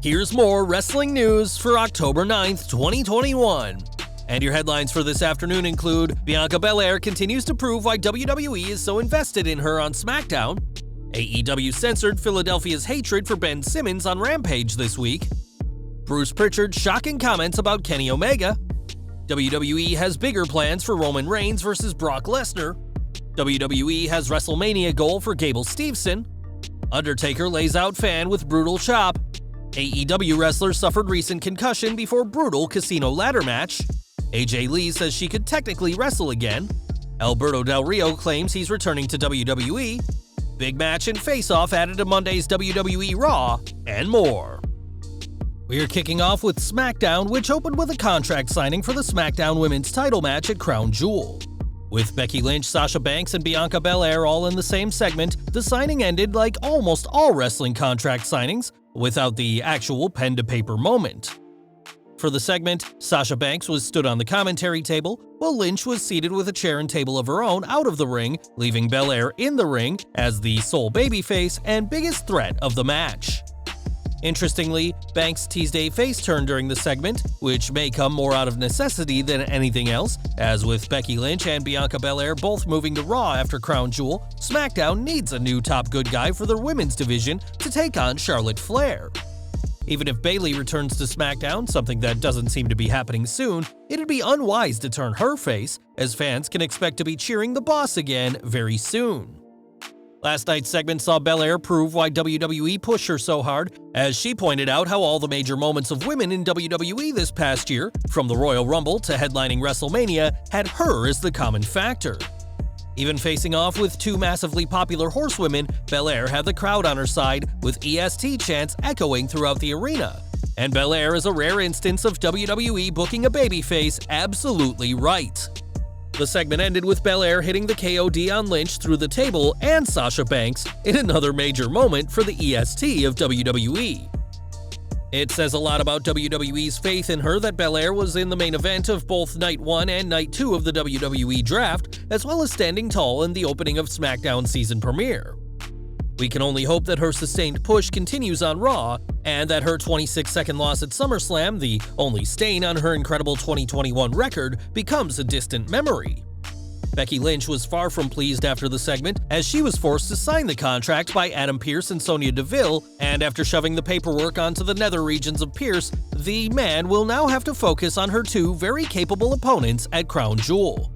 Here's more wrestling news for October 9th, 2021. And your headlines for this afternoon include Bianca Belair continues to prove why WWE is so invested in her on Smackdown, AEW censored Philadelphia's hatred for Ben Simmons on Rampage this week, Bruce Prichard's shocking comments about Kenny Omega, WWE has bigger plans for Roman Reigns versus Brock Lesnar, WWE has WrestleMania goal for Gable Steveson, Undertaker lays out fan with brutal chop, AEW wrestler suffered recent concussion before brutal casino ladder match, AJ Lee says she could technically wrestle again, Alberto Del Rio claims he's returning to WWE, big match and face-off added to Monday's WWE Raw, and more. We're kicking off with Smackdown, which opened with a contract signing for the Smackdown Women's title match at Crown Jewel. With Becky Lynch, Sasha Banks, and Bianca Belair all in the same segment, the signing ended like almost all wrestling contract signings, without the actual pen-to-paper moment. For the segment, Sasha Banks was stood on the commentary table, while Lynch was seated with a chair and table of her own out of the ring, leaving Belair in the ring as the sole babyface and biggest threat of the match. Interestingly, Banks teased a face turn during the segment, which may come more out of necessity than anything else, as with Becky Lynch and Bianca Belair both moving to Raw after Crown Jewel, SmackDown needs a new top good guy for their women's division to take on Charlotte Flair. Even if Bayley returns to SmackDown, something that doesn't seem to be happening soon, it'd be unwise to turn her face, as fans can expect to be cheering the boss again very soon. Last night's segment saw Belair prove why WWE pushed her so hard, as she pointed out how all the major moments of women in WWE this past year, from the Royal Rumble to headlining WrestleMania, had her as the common factor. Even facing off with two massively popular horsewomen, Belair had the crowd on her side, with EST chants echoing throughout the arena. And Belair is a rare instance of WWE booking a babyface absolutely right. The segment ended with Belair hitting the KOD on Lynch through the table and Sasha Banks in another major moment for the EST of WWE. It says a lot about WWE's faith in her that Belair was in the main event of both Night 1 and Night 2 of the WWE Draft, as well as standing tall in the opening of SmackDown season premiere. We can only hope that her sustained push continues on Raw, and that her 26-second loss at SummerSlam, the only stain on her incredible 2021 record, becomes a distant memory. Becky Lynch was far from pleased after the segment, as she was forced to sign the contract by Adam Pearce and Sonya Deville, and after shoving the paperwork onto the nether regions of Pearce, the man will now have to focus on her two very capable opponents at Crown Jewel.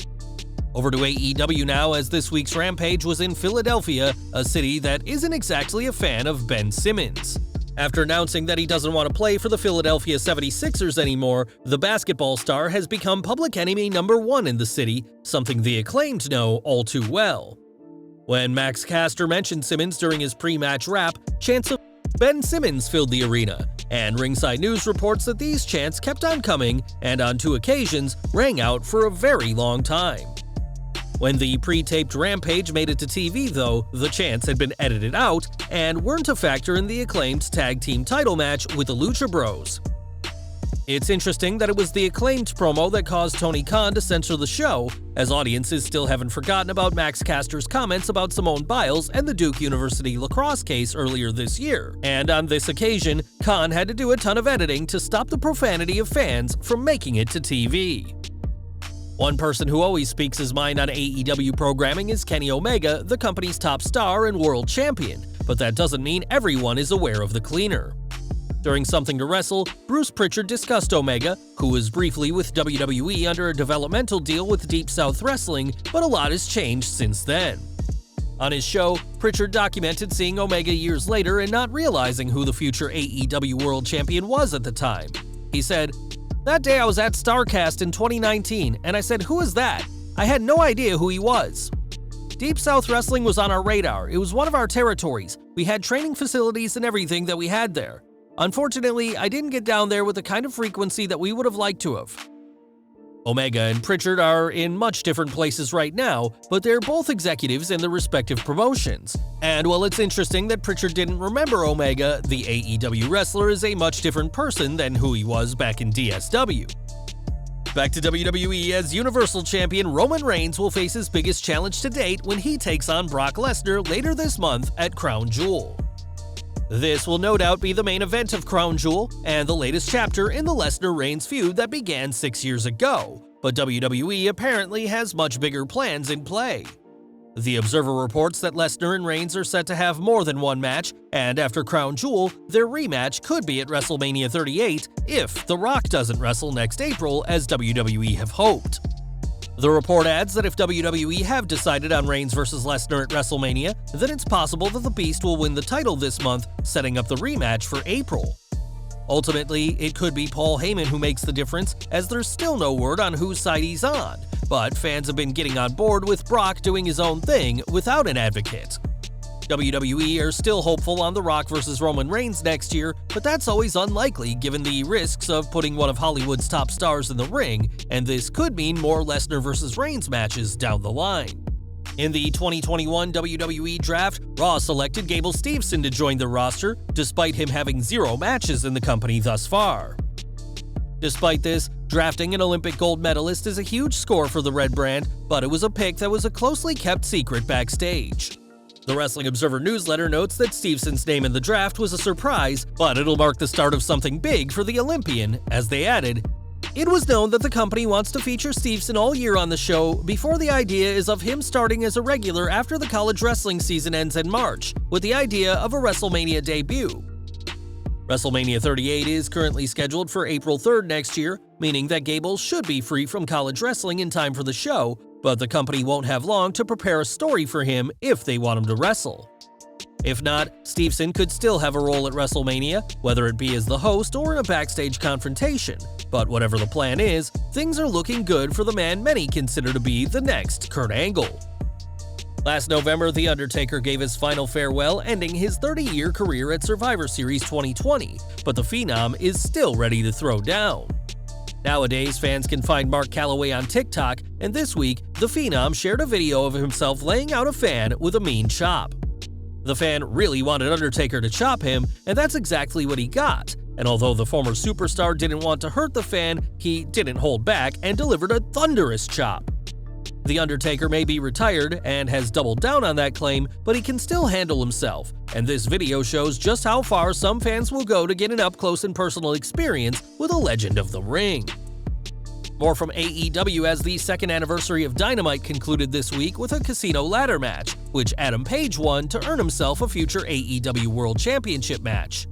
Over to AEW now, as this week's Rampage was in Philadelphia, a city that isn't exactly a fan of Ben Simmons. After announcing that he doesn't want to play for the Philadelphia 76ers anymore, the basketball star has become public enemy number one in the city, something the Acclaimed know all too well. When Max Caster mentioned Simmons during his pre-match rap, chants of Ben Simmons filled the arena, and Ringside News reports that these chants kept on coming and on two occasions rang out for a very long time. When the pre-taped Rampage made it to TV, though, the chants had been edited out and weren't a factor in the Acclaimed tag team title match with the Lucha Bros. It's interesting that it was the Acclaimed promo that caused Tony Khan to censor the show, as audiences still haven't forgotten about Max Caster's comments about Simone Biles and the Duke University lacrosse case earlier this year, and on this occasion, Khan had to do a ton of editing to stop the profanity of fans from making it to TV. One person who always speaks his mind on AEW programming is Kenny Omega, the company's top star and world champion, but that doesn't mean everyone is aware of the cleaner. During Something to Wrestle, Bruce Prichard discussed Omega, who was briefly with WWE under a developmental deal with Deep South Wrestling, but a lot has changed since then. On his show, Prichard documented seeing Omega years later and not realizing who the future AEW World Champion was at the time. He said, "That day I was at StarCast in 2019, and I said, 'Who is that?' I had no idea who he was. Deep South Wrestling was on our radar. It was one of our territories. We had training facilities and everything that we had there. Unfortunately, I didn't get down there with the kind of frequency that we would have liked to have." Omega and Prichard are in much different places right now, but they're both executives in their respective promotions. And while it's interesting that Prichard didn't remember Omega, the AEW wrestler is a much different person than who he was back in DSW. Back to WWE, as Universal Champion Roman Reigns will face his biggest challenge to date when he takes on Brock Lesnar later this month at Crown Jewel. This will no doubt be the main event of Crown Jewel and the latest chapter in the Lesnar-Reigns feud that began 6 years ago, but WWE apparently has much bigger plans in play. The Observer reports that Lesnar and Reigns are set to have more than one match, and after Crown Jewel, their rematch could be at WrestleMania 38 if The Rock doesn't wrestle next April as WWE have hoped. The report adds that if WWE have decided on Reigns vs. Lesnar at WrestleMania, then it's possible that the Beast will win the title this month, setting up the rematch for April. Ultimately, it could be Paul Heyman who makes the difference, as there's still no word on whose side he's on, but fans have been getting on board with Brock doing his own thing without an advocate. WWE are still hopeful on The Rock vs. Roman Reigns next year, but that's always unlikely given the risks of putting one of Hollywood's top stars in the ring, and this could mean more Lesnar vs. Reigns matches down the line. In the 2021 WWE Draft, Raw selected Gable Steveson to join the roster, despite him having 0 matches in the company thus far. Despite this, drafting an Olympic gold medalist is a huge score for the Red brand, but it was a pick that was a closely kept secret backstage. The Wrestling Observer newsletter notes that Steveson's name in the draft was a surprise, but it'll mark the start of something big for the Olympian, as they added, "It was known that the company wants to feature Steveson all year on the show before the idea is of him starting as a regular after the college wrestling season ends in March, with the idea of a WrestleMania debut." WrestleMania 38 is currently scheduled for April 3rd next year, meaning that Gable should be free from college wrestling in time for the show, but the company won't have long to prepare a story for him if they want him to wrestle. If not, Steveson could still have a role at WrestleMania, whether it be as the host or in a backstage confrontation, but whatever the plan is, things are looking good for the man many consider to be the next Kurt Angle. Last November, The Undertaker gave his final farewell, ending his 30-year career at Survivor Series 2020, but the Phenom is still ready to throw down. Nowadays, fans can find Mark Calloway on TikTok, and this week, the Phenom shared a video of himself laying out a fan with a mean chop. The fan really wanted Undertaker to chop him, and that's exactly what he got. And although the former superstar didn't want to hurt the fan, he didn't hold back and delivered a thunderous chop. The Undertaker may be retired and has doubled down on that claim, but he can still handle himself, and this video shows just how far some fans will go to get an up-close and personal experience with a legend of the ring. More from AEW as the second anniversary of Dynamite concluded this week with a casino ladder match, which Adam Page won to earn himself a future AEW World Championship match.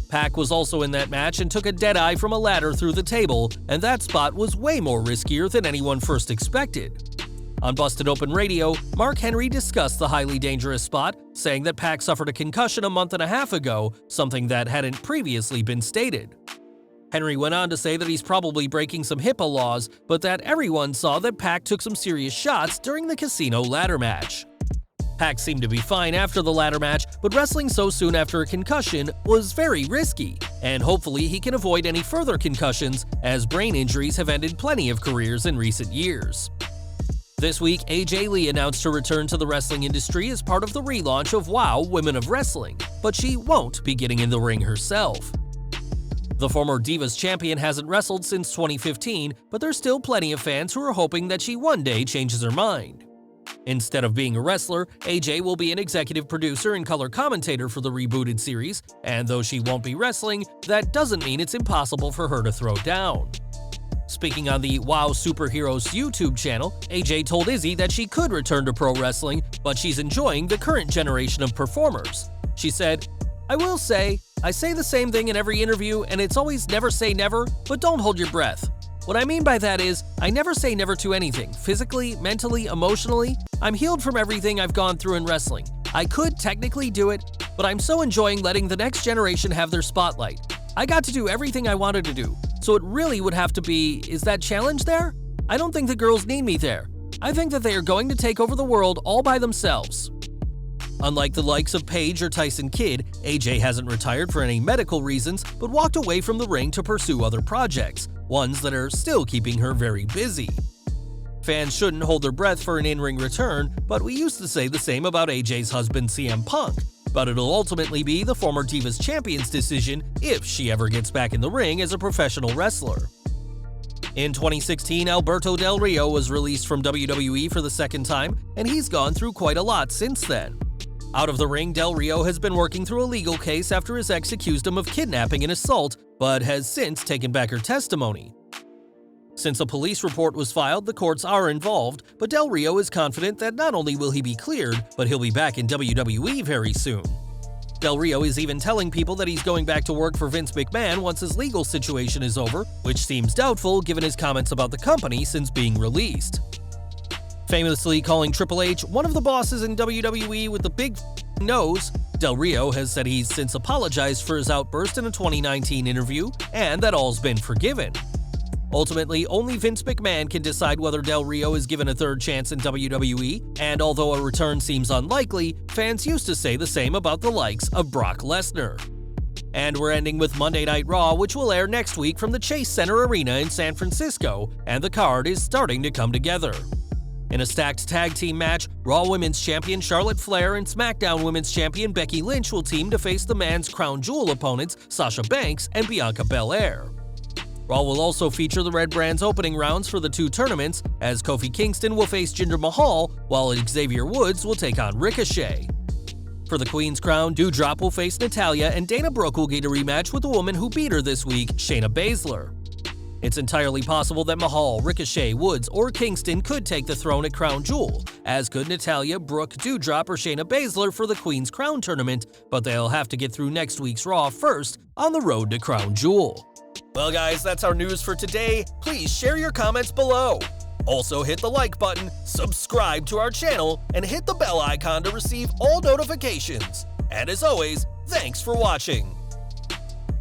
Pac was also in that match and took a deadeye from a ladder through the table, and that spot was way more riskier than anyone first expected. On Busted Open Radio, Mark Henry discussed the highly dangerous spot, saying that Pac suffered a concussion a month and a half ago, something that hadn't previously been stated. Henry went on to say that he's probably breaking some HIPAA laws, but that everyone saw that Pac took some serious shots during the casino ladder match. Pac seemed to be fine after the ladder match, but wrestling so soon after a concussion was very risky, and hopefully he can avoid any further concussions, as brain injuries have ended plenty of careers in recent years. This week, AJ Lee announced her return to the wrestling industry as part of the relaunch of WOW Women of Wrestling, but she won't be getting in the ring herself. The former Divas champion hasn't wrestled since 2015, but there's still plenty of fans who are hoping that she one day changes her mind. Instead of being a wrestler, AJ will be an executive producer and color commentator for the rebooted series, and though she won't be wrestling, that doesn't mean it's impossible for her to throw down. Speaking on the WOW Superheroes YouTube channel, AJ told Izzy that she could return to pro wrestling, but she's enjoying the current generation of performers. She said, "I will say, I say the same thing in every interview, and it's always never say never, but don't hold your breath. What I mean by that is, I never say never to anything, physically, mentally, emotionally. I'm healed from everything I've gone through in wrestling. I could technically do it, but I'm so enjoying letting the next generation have their spotlight. I got to do everything I wanted to do, so it really would have to be, is that challenge there? I don't think the girls need me there. I think that they are going to take over the world all by themselves." Unlike the likes of Paige or Tyson Kidd, AJ hasn't retired for any medical reasons, but walked away from the ring to pursue other projects, ones that are still keeping her very busy. Fans shouldn't hold their breath for an in-ring return, but we used to say the same about AJ's husband CM Punk, but it'll ultimately be the former Divas champion's decision if she ever gets back in the ring as a professional wrestler. In 2016, Alberto Del Rio was released from WWE for the second time, and he's gone through quite a lot since then. Out of the ring, Del Rio has been working through a legal case after his ex accused him of kidnapping and assault, but has since taken back her testimony. Since a police report was filed, the courts are involved, but Del Rio is confident that not only will he be cleared, but he'll be back in WWE very soon. Del Rio is even telling people that he's going back to work for Vince McMahon once his legal situation is over, which seems doubtful given his comments about the company since being released. Famously calling Triple H one of the bosses in WWE with the big nose, Del Rio has said he's since apologized for his outburst in a 2019 interview, and that all's been forgiven. Ultimately, only Vince McMahon can decide whether Del Rio is given a third chance in WWE, and although a return seems unlikely, fans used to say the same about the likes of Brock Lesnar. And we're ending with Monday Night Raw, which will air next week from the Chase Center Arena in San Francisco, and the card is starting to come together. In a stacked tag team match, Raw Women's Champion Charlotte Flair and SmackDown Women's Champion Becky Lynch will team to face the Man's Crown Jewel opponents Sasha Banks and Bianca Belair. Raw will also feature the Red Brand's opening rounds for the two tournaments, as Kofi Kingston will face Jinder Mahal, while Xavier Woods will take on Ricochet. For the Queen's Crown, Doudrop will face Natalya, and Dana Brooke will get a rematch with the woman who beat her this week, Shayna Baszler. It's entirely possible that Mahal, Ricochet, Woods, or Kingston could take the throne at Crown Jewel, as could Natalya, Brooke, Doudrop, or Shayna Baszler for the Queen's Crown tournament, but they'll have to get through next week's Raw first on the road to Crown Jewel. Well guys, that's our news for today. Please share your comments below. Also hit the like button, subscribe to our channel, and hit the bell icon to receive all notifications. And as always, thanks for watching.